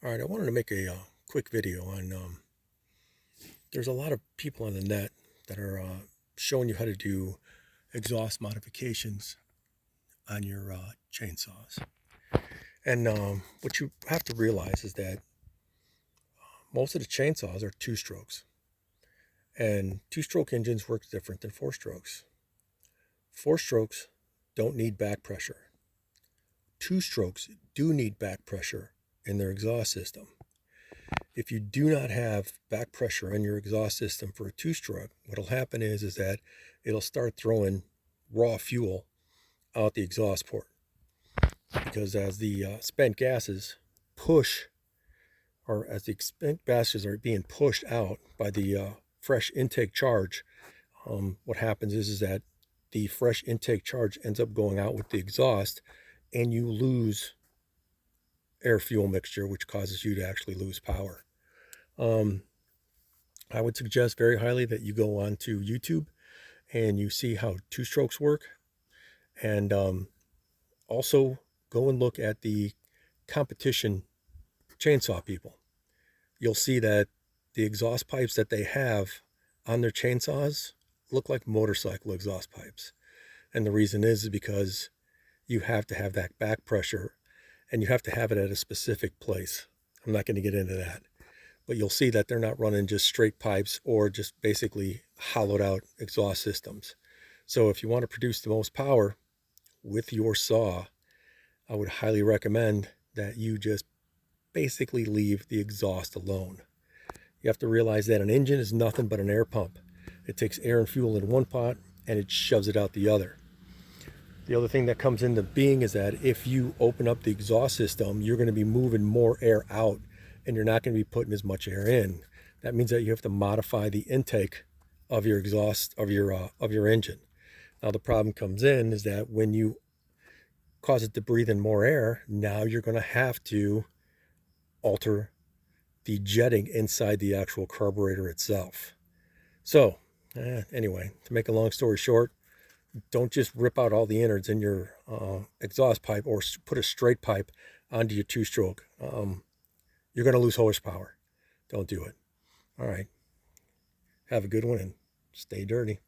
All right, I wanted to make a quick video on. There's a lot of people on the net that are showing you how to do exhaust modifications on your chainsaws. And what you have to realize is that most of the chainsaws are two strokes, and two-stroke engines work different than four strokes. Four strokes don't need back pressure. Two strokes do need back pressure in their exhaust system. If you do not have back pressure in your exhaust system for a two-stroke, what'll happen is that it'll start throwing raw fuel out the exhaust port, because as the spent gases push, or as the spent gases are being pushed out by the fresh intake charge, what happens is that the fresh intake charge ends up going out with the exhaust, and you lose air fuel mixture, which causes you to actually lose power. I would suggest very highly that you go onto YouTube and you see how two strokes work, and also go and look at the competition chainsaw people. You'll see that the exhaust pipes that they have on their chainsaws look like motorcycle exhaust pipes. And the reason is because you have to have that back pressure, and you have to have it at a specific place. I'm not going to get into that. But you'll see that they're not running just straight pipes or just basically hollowed out exhaust systems. So if you want to produce the most power with your saw, I would highly recommend that you just basically leave the exhaust alone. You have to realize that an engine is nothing but an air pump. It takes air and fuel in one pot and it shoves it out the other. The other thing that comes into being is that if you open up the exhaust system, you're going to be moving more air out, and you're not going to be putting as much air in. That means that you have to modify the intake of your exhaust of your engine. Now the problem comes in is that when you cause it to breathe in more air, now you're going to have to alter the jetting inside the actual carburetor itself. So anyway, to make a long story short, don't just rip out all the innards in your exhaust pipe or put a straight pipe onto your two-stroke. You're going to lose horsepower. Don't do it. All right. Have a good one and stay dirty.